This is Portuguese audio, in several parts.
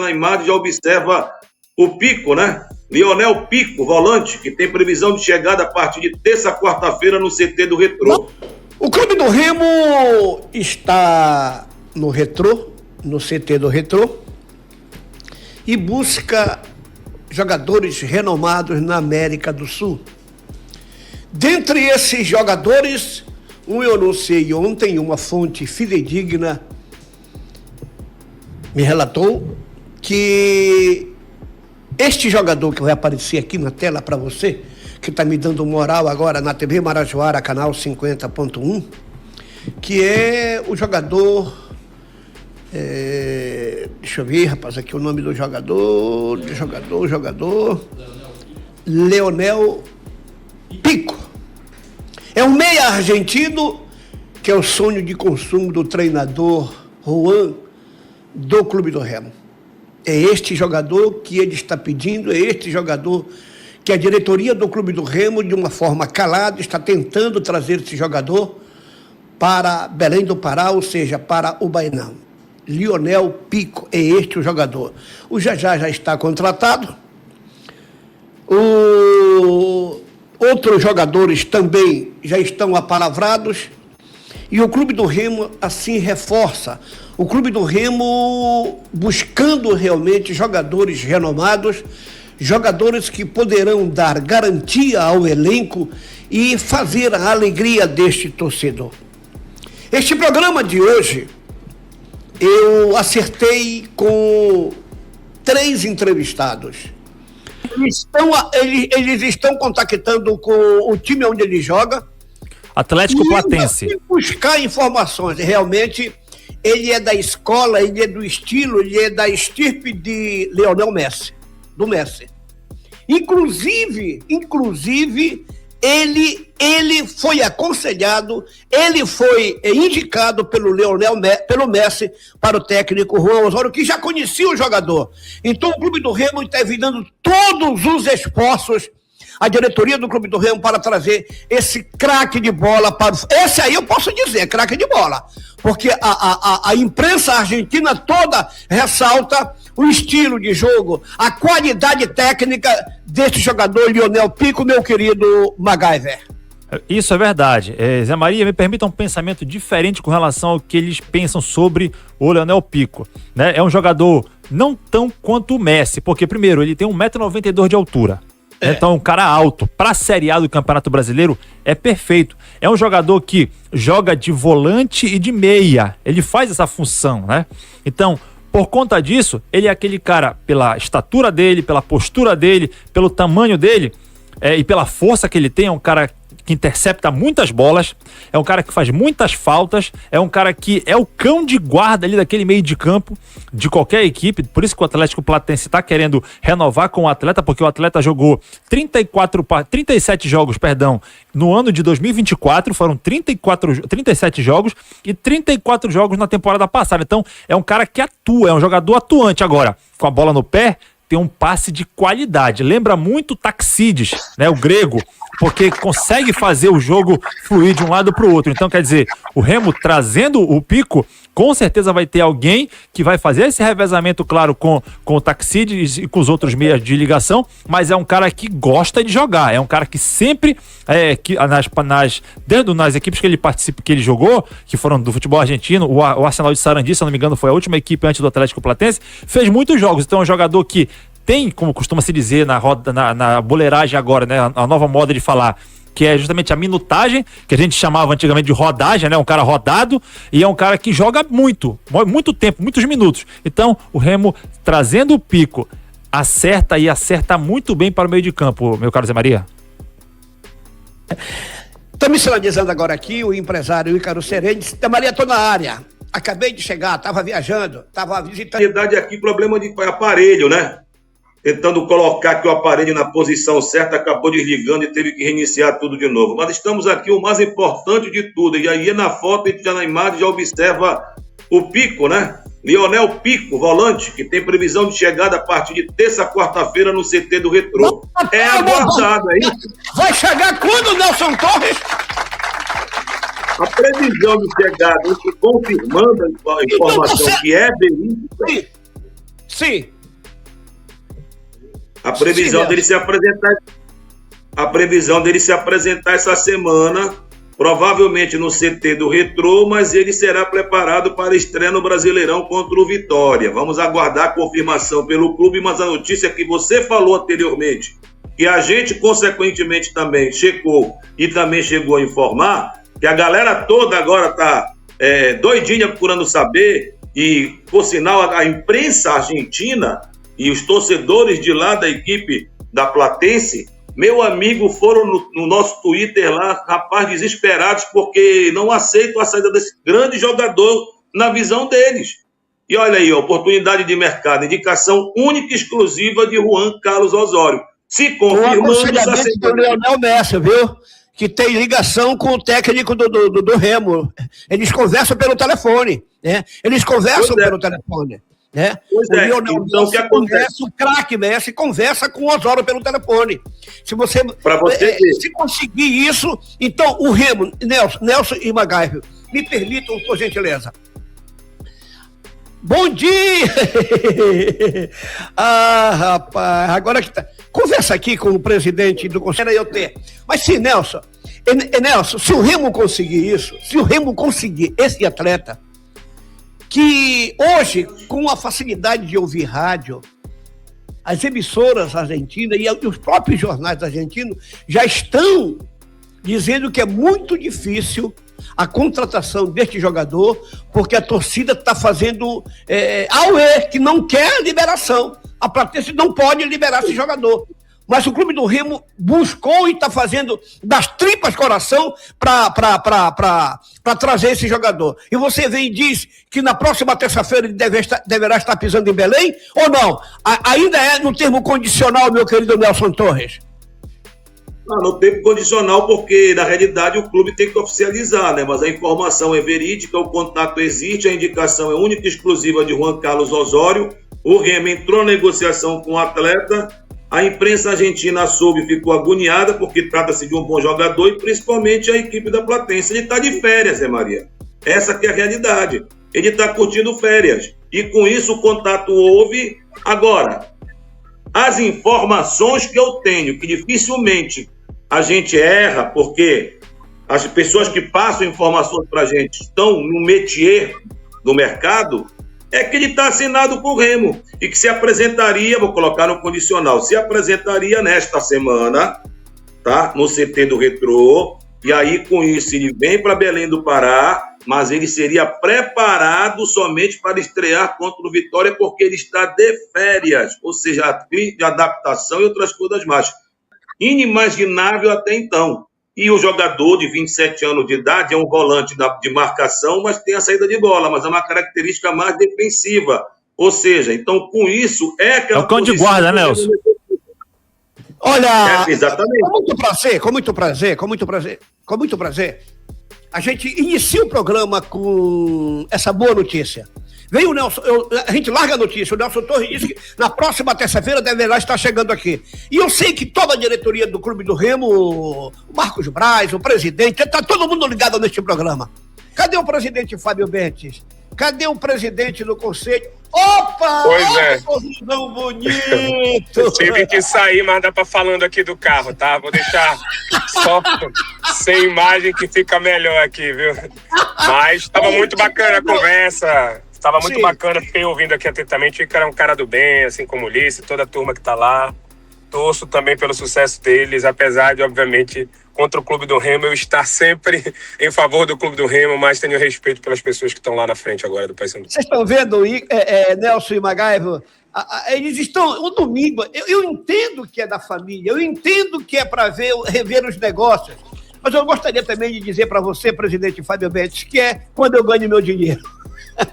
Na imagem já observa o Pico, né? Lionel Pico, volante, que tem previsão de chegada a partir de terça, quarta-feira no CT do Retrô. O Clube do Remo está no Retrô, no CT do Retrô, e busca jogadores renomados na América do Sul. Dentre esses jogadores, eu não sei, ontem uma fonte fidedigna me relatou que este jogador que vai aparecer aqui na tela para você, que está me dando moral agora na TV Marajoara, canal 50.1, que é o jogador... deixa eu ver, rapaz, aqui o nome do jogador... Leonel Pico. É um meia argentino que é o sonho de consumo do treinador Juan do Clube do Remo. É este jogador que ele está pedindo, é este jogador que a diretoria do Clube do Remo, de uma forma calada, está tentando trazer esse jogador para Belém do Pará, ou seja, para o Bainão. Lionel Pico, é este o jogador. O Jajá já está contratado. Outros jogadores também já estão apalavrados. E o Clube do Remo assim reforça. O Clube do Remo buscando realmente jogadores renomados, jogadores que poderão dar garantia ao elenco e fazer a alegria deste torcedor. Este programa de hoje, eu acertei com 3 entrevistados. Eles estão contactando com o time onde ele joga. Atlético Platense. Buscar informações. Realmente, ele é da escola, ele é do estilo, ele é da estirpe de Lionel Messi, do Messi. Inclusive, ele foi aconselhado, ele foi indicado pelo Messi para o técnico Juan Osório, que já conhecia o jogador. Então o Clube do Remo está evitando todos os esforços, a diretoria do Clube do Remo, para trazer esse craque de bola para... Esse aí eu posso dizer, craque de bola, porque a imprensa argentina toda ressalta o estilo de jogo, a qualidade técnica desse jogador Lionel Pico, meu querido MacGyver. Isso é verdade. Zé Maria, me permita um pensamento diferente com relação ao que eles pensam sobre o Lionel Pico, né? É um jogador não tão quanto o Messi, porque primeiro, ele tem 1,92 m de altura. Então, um cara alto, para a Série A do Campeonato Brasileiro, é perfeito. É um jogador que joga de volante e de meia. Ele faz essa função, né? Então, por conta disso, ele é aquele cara, pela estatura dele, pela postura dele, pelo tamanho dele e pela força que ele tem, é um cara que intercepta muitas bolas, é um cara que faz muitas faltas, é um cara que é o cão de guarda ali daquele meio de campo de qualquer equipe. Por isso que o Atlético Platense está querendo renovar com o atleta, porque o atleta jogou 37 jogos, no ano de 2024, foram 37 jogos e 34 jogos na temporada passada. Então é um cara que atua, é um jogador atuante. Agora, com a bola no pé, tem um passe de qualidade. Lembra muito o Taxídis, né, o grego, porque consegue fazer o jogo fluir de um lado para o outro. Então, quer dizer, o Remo trazendo o Pico, com certeza vai ter alguém que vai fazer esse revezamento, claro, com o Taxídis e com os outros meias de ligação, mas é um cara que gosta de jogar, é um cara que sempre, nas equipes que ele participa, que ele jogou, que foram do futebol argentino, o Arsenal de Sarandi, se não me engano, foi a última equipe antes do Atlético Platense, fez muitos jogos. Então é um jogador que tem, como costuma se dizer na boleiragem agora, né, a nova moda de falar, que é justamente a minutagem, que a gente chamava antigamente de rodagem, né? Um cara rodado, e é um cara que joga muito tempo, muitos minutos. Então, o Remo, trazendo o Pico, acerta muito bem para o meio de campo, meu caro Zé Maria. Estou me sinalizando agora aqui o empresário Ícaro Serene. Zé Maria, estou na área. Acabei de chegar, estava viajando, estava visitando. Na verdade, aqui problema de aparelho, né? Tentando colocar aqui o aparelho na posição certa, acabou desligando e teve que reiniciar tudo de novo. Mas estamos aqui, o mais importante de tudo, e aí na foto, a gente já na imagem já observa o Pico, né? Lionel Pico, volante, que tem previsão de chegada a partir de terça, quarta-feira no CT do Retrô. É aguardado aí. Vai chegar quando, Nelson Torres? A previsão de chegada, confirmando a informação que é verídica. Sim. A previsão dele se apresentar essa semana, provavelmente no CT do Retrô, mas ele será preparado para a estreia no Brasileirão contra o Vitória. Vamos aguardar a confirmação pelo clube, mas a notícia que você falou anteriormente, que a gente consequentemente também checou e também chegou a informar, que a galera toda agora está doidinha procurando saber, e por sinal a imprensa argentina e os torcedores de lá da equipe da Platense, meu amigo, foram no nosso Twitter lá, rapaz, desesperados, porque não aceitam a saída desse grande jogador na visão deles. E olha aí, oportunidade de mercado, indicação única e exclusiva de Juan Carlos Osório. Se confirmando... O do Lionel Messi, viu? Que tem ligação com o técnico do Remo. Eles conversam pelo telefone, né? Eles conversam pelo telefone. Né? O Lionel Messi conversa, o craque Messi conversa com o Osório pelo telefone. Se você se conseguir isso, então o Remo, Nelson e Magaio, me permitam, por gentileza. Bom dia! Rapaz, agora que tá. Conversa aqui com o presidente do Conselho IoT. Mas sim, Nelson, se o Remo conseguir isso, se o Remo conseguir esse atleta, que hoje, com a facilidade de ouvir rádio, as emissoras argentinas e os próprios jornais argentinos já estão dizendo que é muito difícil a contratação deste jogador, porque a torcida está fazendo auê, que não quer a liberação. A Platense não pode liberar esse jogador. Mas o Clube do Remo buscou e está fazendo das tripas coração para trazer esse jogador. E você vem e diz que na próxima terça-feira ele deverá estar pisando em Belém? Ou não? Ainda é no termo condicional, meu querido Nelson Torres? No tempo condicional, porque na realidade o clube tem que oficializar, né? Mas a informação é verídica, o contato existe, a indicação é única e exclusiva de Juan Carlos Osório. O Remo entrou na negociação com o atleta. A imprensa argentina soube e ficou agoniada, porque trata-se de um bom jogador, e principalmente a equipe da Platense. Ele está de férias, Zé Maria. Essa que é a realidade. Ele está curtindo férias. E com isso o contato houve. Agora, as informações que eu tenho, que dificilmente a gente erra, porque as pessoas que passam informações para a gente estão no métier do mercado, é que ele está assinado com o Remo e que se apresentaria, vou colocar no condicional, se apresentaria nesta semana, tá? No CT do Retrô, e aí com isso ele vem para Belém do Pará, mas ele seria preparado somente para estrear contra o Vitória, porque ele está de férias, ou seja, de adaptação e outras coisas mais. Inimaginável até então. E o jogador de 27 anos de idade é um volante de marcação, mas tem a saída de bola, mas é uma característica mais defensiva. Ou seja, então com isso é aquela... É o cão de guarda, né, Nelson? Olha, exatamente. Com muito prazer. A gente inicia o programa com essa boa notícia. Vem o Nelson, a gente larga a notícia, o Nelson Torres disse que na próxima terça-feira deverá estar chegando aqui. E eu sei que toda a diretoria do Clube do Remo, o Marcos Braz, o presidente, está todo mundo ligado neste programa. Cadê o presidente Fábio Bentes? Cadê o presidente do conselho? Opa! Pois é. Sorrisão bonito! Tive que sair, mas dá para falando aqui do carro, tá? Vou deixar só sem imagem que fica melhor aqui, viu? Mas estava muito bacana a conversa. Estava muito bacana, fiquei ouvindo aqui atentamente. O cara é um cara do bem, assim como o Ulisses, toda a turma que tá lá. Torço também pelo sucesso deles, apesar de, obviamente, contra o Clube do Remo, eu estar sempre em favor do Clube do Remo, mas tenho respeito pelas pessoas que estão lá na frente agora do Paysandu. Vocês estão vendo, Nelson e Magaiva? Eles estão, o domingo, eu entendo que é da família, eu entendo que é para rever os negócios, mas eu gostaria também de dizer para você, presidente Fábio Bentes, que é quando eu ganho meu dinheiro.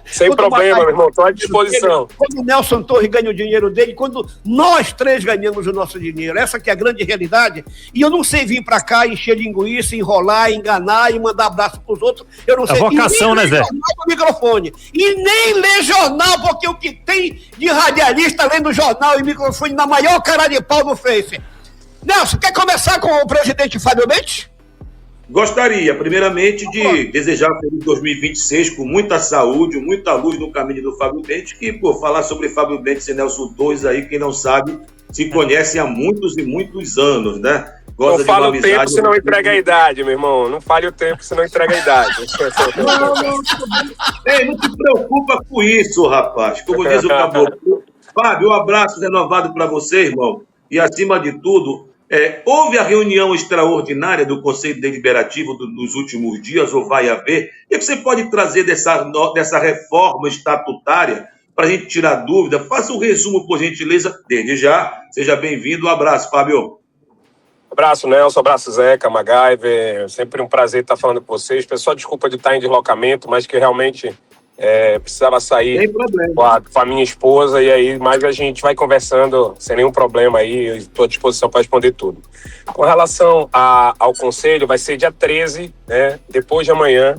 Sem problema, meu irmão, estou à disposição. Quando o Nelson Torres ganha o dinheiro dele, quando nós três ganhamos o nosso dinheiro, essa que é a grande realidade. E eu não sei vir para cá, encher linguiça, enrolar, enganar e mandar abraço para os outros. Eu não sei. A vocação, né, Zé? No microfone. E nem ler jornal, porque o que tem de radialista lendo jornal e microfone na maior cara de pau do Face. Nelson, quer começar com o presidente Fábio Bentes? Gostaria, primeiramente, de desejar um feliz 2026 com muita saúde, muita luz no caminho do Fábio Bentes, que, por falar sobre Fábio Bentes e Nelson Torres aí, quem não sabe, se conhecem há muitos e muitos anos, né? Não fala o tempo, senão entrega a idade, meu irmão. Não fale o tempo, senão entrega a idade. Não te preocupa com isso, rapaz. Como diz o caboclo. Fábio, um abraço renovado para você, irmão. E, acima de tudo, houve a reunião extraordinária do Conselho Deliberativo nos últimos dias, ou vai haver? O que você pode trazer dessa reforma estatutária para a gente tirar dúvida? Faça um resumo, por gentileza, desde já. Seja bem-vindo. Um abraço, Fábio. Abraço, Nelson. Abraço, Zeca, MacGyver. Sempre um prazer estar falando com vocês. Pessoal, desculpa de estar em deslocamento, mas que realmente precisava sair com a minha esposa, e aí mais a gente vai conversando sem nenhum problema aí. Estou à disposição para responder tudo. Com relação ao Conselho, vai ser dia 13, né? Depois de amanhã,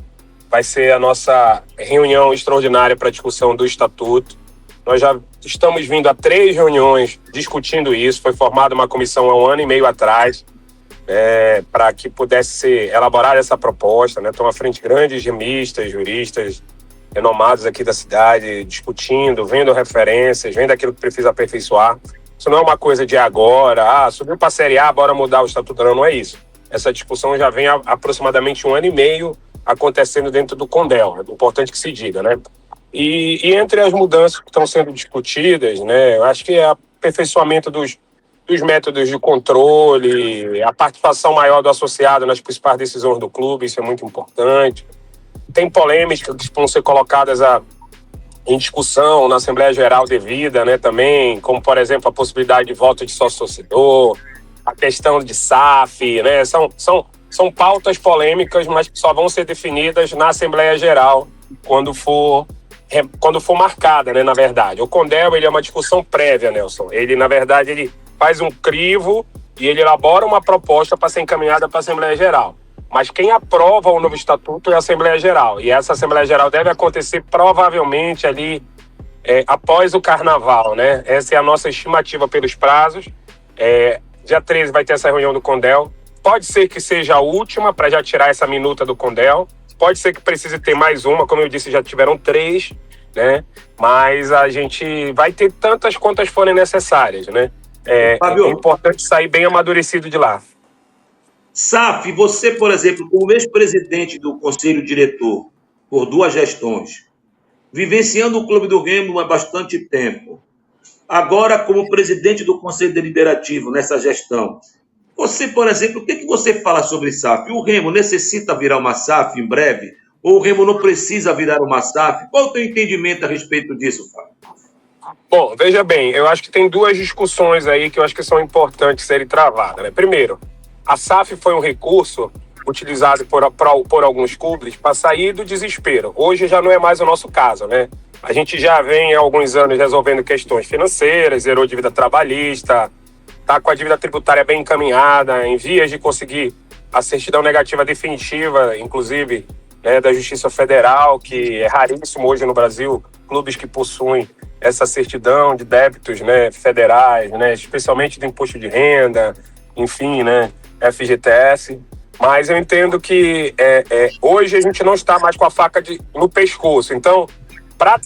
vai ser a nossa reunião extraordinária para discussão do Estatuto. Nós já estamos vindo a 3 reuniões discutindo isso. Foi formada uma comissão há 1 ano e meio atrás, para que pudesse ser elaborada essa proposta, né? Estão à frente grandes gemistas, juristas renomados aqui da cidade, discutindo, vendo referências, vendo aquilo que precisa aperfeiçoar. Isso não é uma coisa de agora, subiu para a Série A, bora mudar o Estatuto. Não é isso. Essa discussão já vem há aproximadamente 1 ano e meio acontecendo dentro do CONDEL. É importante que se diga, né? E entre as mudanças que estão sendo discutidas, né, eu acho que é o aperfeiçoamento dos métodos de controle, a participação maior do associado nas principais decisões do clube, isso é muito importante. Tem polêmicas que vão ser colocadas em discussão na Assembleia Geral devida, né, também, como, por exemplo, a possibilidade de voto de sócio-torcedor, a questão de SAF, né, são pautas polêmicas, mas que só vão ser definidas na Assembleia Geral quando for marcada, né, na verdade. O CONDEL, ele é uma discussão prévia, Nelson. Ele, na verdade, ele faz um crivo e ele elabora uma proposta para ser encaminhada para a Assembleia Geral. Mas quem aprova o novo Estatuto é a Assembleia Geral. E essa Assembleia Geral deve acontecer provavelmente ali após o Carnaval, né? Essa é a nossa estimativa pelos prazos. Dia 13 vai ter essa reunião do CONDEL. Pode ser que seja a última, para já tirar essa minuta do CONDEL. Pode ser que precise ter mais uma, como eu disse, já tiveram 3, né? Mas a gente vai ter tantas quantas forem necessárias, né? É importante sair bem amadurecido de lá. SAF, você, por exemplo, como ex-presidente do Conselho Diretor, por 2 gestões, vivenciando o Clube do Remo há bastante tempo, agora como presidente do Conselho Deliberativo nessa gestão, você, por exemplo, o que você fala sobre SAF? O Remo necessita virar uma SAF em breve? Ou o Remo não precisa virar uma SAF? Qual o teu entendimento a respeito disso, Fábio? Bom, veja bem, eu acho que tem 2 discussões aí que eu acho que são importantes serem travadas, né? Primeiro, a SAF foi um recurso utilizado por alguns clubes para sair do desespero. Hoje já não é mais o nosso caso, né? A gente já vem há alguns anos resolvendo questões financeiras, zerou dívida trabalhista, está com a dívida tributária bem encaminhada, em vias de conseguir a certidão negativa definitiva, inclusive, né, da Justiça Federal, que é raríssimo hoje no Brasil, clubes que possuem essa certidão de débitos, né, federais, né, especialmente do imposto de renda, enfim, né, FGTS. Mas eu entendo que hoje a gente não está mais com a faca no pescoço. Então, para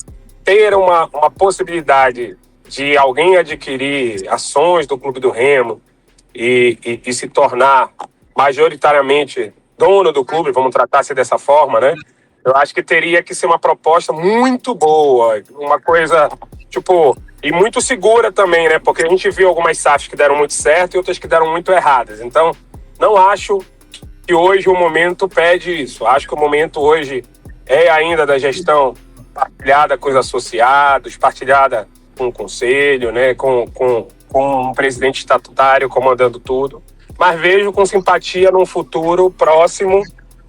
ter uma possibilidade de alguém adquirir ações do Clube do Remo e se tornar majoritariamente dono do clube, vamos tratar-se dessa forma, né? Eu acho que teria que ser uma proposta muito boa, uma coisa, e muito segura também, né? Porque a gente viu algumas SAFs que deram muito certo e outras que deram muito erradas. Então, não acho que hoje o momento pede isso. Acho que o momento hoje é ainda da gestão partilhada com os associados, partilhada com o conselho, né? Com um presidente estatutário comandando tudo. Mas vejo com simpatia num futuro próximo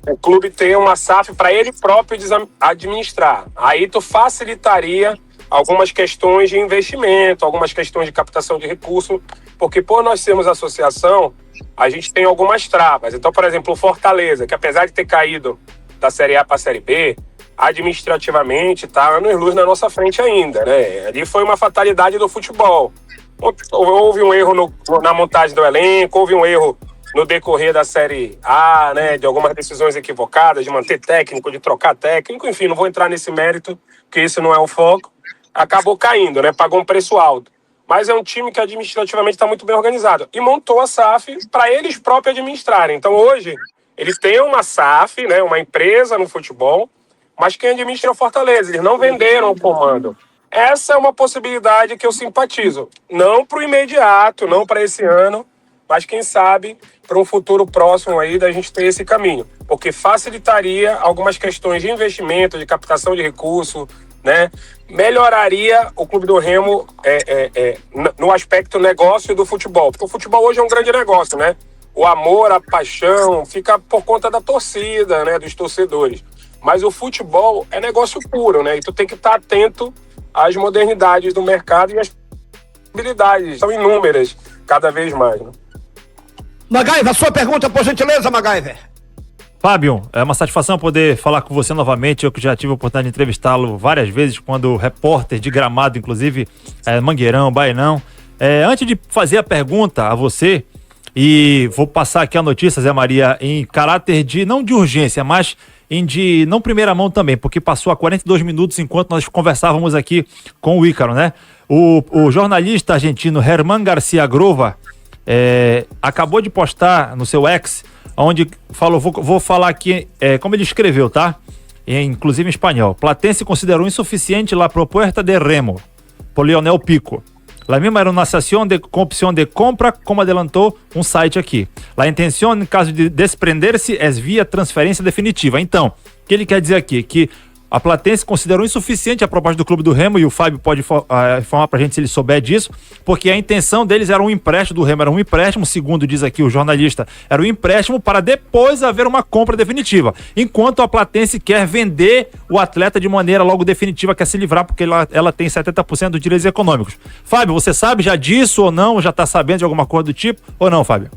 o clube ter uma SAF para ele próprio administrar. Aí tu facilitaria algumas questões de investimento, algumas questões de captação de recursos, porque por nós sermos associação, a gente tem algumas travas. Então, por exemplo, o Fortaleza, que apesar de ter caído da Série A para a Série B, administrativamente está anos-luz na nossa frente ainda, né? Ali foi uma fatalidade do futebol. Houve um erro na montagem do elenco, houve um erro no decorrer da Série A, né, de algumas decisões equivocadas, de manter técnico, de trocar técnico, enfim, não vou entrar nesse mérito, porque esse não é o foco, acabou caindo, né, pagou um preço alto. Mas é um time que administrativamente está muito bem organizado. E montou a SAF para eles próprios administrarem. Então hoje, eles têm uma SAF, né, uma empresa no futebol, mas quem administra é o Fortaleza. Eles não venderam o comando. Essa é uma possibilidade que eu simpatizo. Não para o imediato, não para esse ano, mas quem sabe para um futuro próximo aí da gente ter esse caminho. Porque facilitaria algumas questões de investimento, de captação de recurso, né? Melhoraria o Clube do Remo no aspecto negócio do futebol. Porque o futebol hoje é um grande negócio, né? O amor, a paixão fica por conta da torcida, né? Dos torcedores. Mas o futebol é negócio puro, né? E tu tem que estar atento às modernidades do mercado e às possibilidades. São inúmeras, cada vez mais, né? MacGyver, a sua pergunta, por gentileza, MacGyver. Fábio, é uma satisfação poder falar com você novamente. Eu que já tive a oportunidade de entrevistá-lo várias vezes, quando repórter de Gramado, inclusive Mangueirão, Bainão. Antes de fazer a pergunta a você, e vou passar aqui a notícia, Zé Maria, em caráter de, não de urgência, mas de não primeira mão também, porque passou há 42 minutos enquanto nós conversávamos aqui com o Ícaro, né? O jornalista argentino Germán García Grova acabou de postar no seu X, onde falou, vou falar aqui como ele escreveu, tá? Inclusive em espanhol. Platense considerou insuficiente la propuesta de Remo por Leonel Pico. La misma era una sesión com opción de compra, como adelantou um site aqui. La intención, em caso de desprender-se, é via transferência definitiva. Então, o que ele quer dizer aqui? Que a Platense considerou insuficiente a proposta do Clube do Remo, e o Fábio pode informar pra gente se ele souber disso, porque a intenção deles era um empréstimo, do Remo era um empréstimo, segundo diz aqui o jornalista, era um empréstimo para depois haver uma compra definitiva, enquanto a Platense quer vender o atleta de maneira logo definitiva, quer se livrar, porque ela tem 70% dos direitos econômicos. Fábio, você sabe já disso ou não? Já tá sabendo de alguma coisa do tipo ou não, Fábio?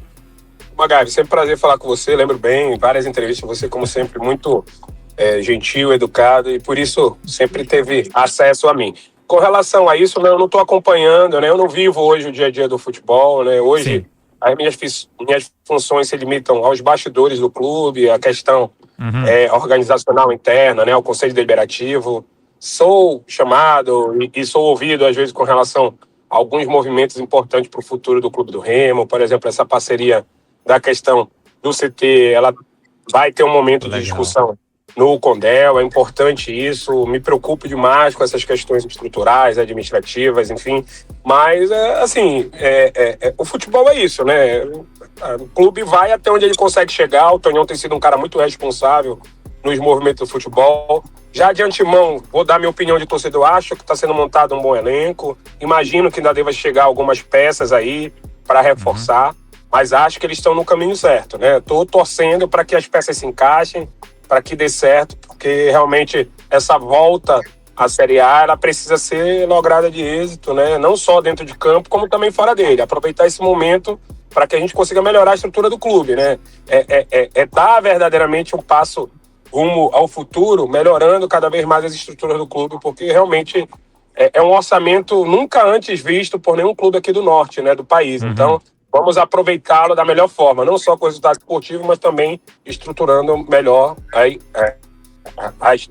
Magabi, sempre um prazer falar com você, lembro bem, várias entrevistas, você como sempre muito gentil, educado, e por isso sempre teve acesso a mim. Com relação a isso, né, eu não estou acompanhando, né, eu não vivo hoje o dia a dia do futebol, né, hoje as minhas funções se limitam aos bastidores do clube, a questão organizacional interna, né, o Conselho Deliberativo. Sou chamado e sou ouvido às vezes com relação a alguns movimentos importantes para o futuro do Clube do Remo, por exemplo, essa parceria da questão do CT, ela vai ter um momento de discussão no Condel, é importante isso, me preocupo demais com essas questões estruturais, administrativas, enfim, mas, o futebol é isso, né, o clube vai até onde ele consegue chegar, o Tonhão tem sido um cara muito responsável nos movimentos do futebol, já de antemão, vou dar minha opinião de torcedor, acho que está sendo montado um bom elenco, imagino que ainda deva chegar algumas peças aí para reforçar, mas acho que eles estão no caminho certo, né, estou torcendo para que as peças se encaixem, para que dê certo, porque realmente essa volta à Série A ela precisa ser lograda de êxito, né? Não só dentro de campo, como também fora dele. Aproveitar esse momento para que a gente consiga melhorar a estrutura do clube, né? Dar verdadeiramente um passo rumo ao futuro, melhorando cada vez mais as estruturas do clube, porque realmente é um orçamento nunca antes visto por nenhum clube aqui do norte, né? Do país. Então, vamos aproveitá-lo da melhor forma, não só com o resultado esportivo, mas também estruturando melhor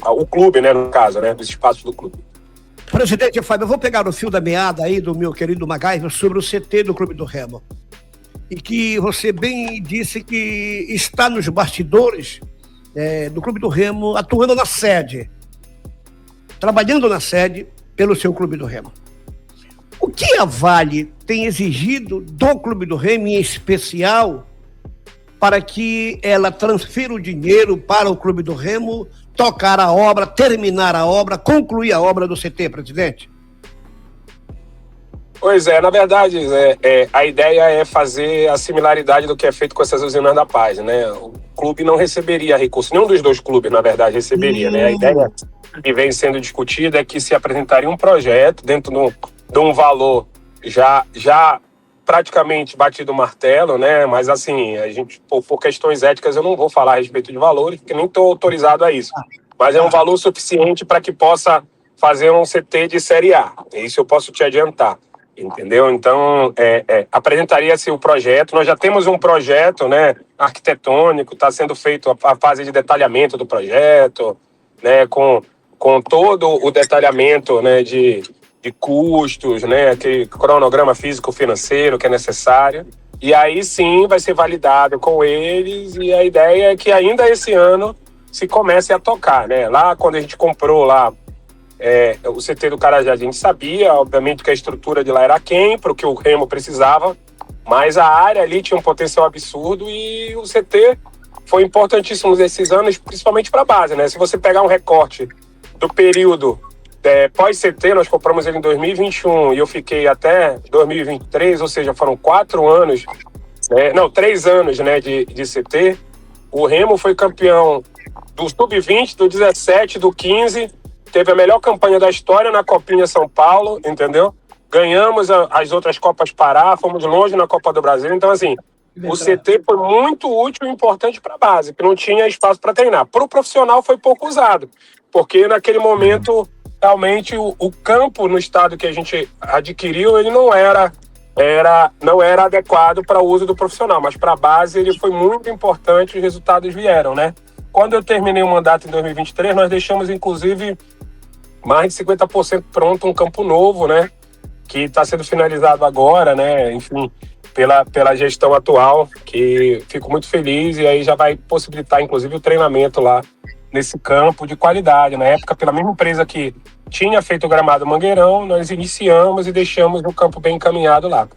o clube, né, no caso, né, os espaços do clube. Presidente Fábio, eu vou pegar o fio da meada aí do meu querido MacGyver sobre o CT do Clube do Remo. E que você bem disse que está nos bastidores do Clube do Remo, atuando na sede, trabalhando na sede pelo seu Clube do Remo. O que a Vale tem exigido do Clube do Remo, em especial, para que ela transfira o dinheiro para o Clube do Remo tocar a obra, terminar a obra, concluir a obra do CT, presidente? Pois é, na verdade, a ideia é fazer a similaridade do que é feito com essas usinas da paz, né? O clube não receberia recurso, nenhum dos dois clubes, na verdade, receberia, né? A ideia que vem sendo discutida é que se apresentaria um projeto dentro de um valor já praticamente batido o martelo, né? Mas assim, a gente, por questões éticas, eu não vou falar a respeito de valores, porque nem estou autorizado a isso. Mas é um valor suficiente para que possa fazer um CT de Série A. Isso eu posso te adiantar. entendeu? Então, apresentaria-se o projeto. Nós já temos um projeto, né, arquitetônico, está sendo feito a fase de detalhamento do projeto, né, com todo o detalhamento, né, de custos, né, aquele cronograma físico-financeiro que é necessário. E aí sim vai ser validado com eles, e a ideia é que ainda esse ano se comece a tocar, né? Lá quando a gente comprou lá o CT do Carajás, a gente sabia, obviamente, que a estrutura de lá era aquém para o que o Remo precisava, mas a área ali tinha um potencial absurdo e o CT foi importantíssimo nesses anos, principalmente para a base, né? Se você pegar um recorte do período pós-CT, nós compramos ele em 2021 e eu fiquei até 2023, ou seja, foram 4 anos, 3 anos, né, de CT. O Remo foi campeão do Sub-20, do 17, do 15, teve a melhor campanha da história na Copinha São Paulo, entendeu? Ganhamos as outras Copas Pará, fomos longe na Copa do Brasil. Então, assim, o CT foi muito útil e importante para a base, que não tinha espaço para treinar. Para o profissional foi pouco usado, porque naquele momento, realmente, o campo no estado que a gente adquiriu, ele não era adequado para o uso do profissional, mas para a base ele foi muito importante e os resultados vieram, né? Quando eu terminei o mandato em 2023, nós deixamos, inclusive, mais de 50% pronto um campo novo, né? Que está sendo finalizado agora, né? Enfim, pela gestão atual, que fico muito feliz, e aí já vai possibilitar, inclusive, o treinamento lá nesse campo de qualidade. Na época, pela mesma empresa que tinha feito o gramado Mangueirão, nós iniciamos e deixamos o campo bem encaminhado lá.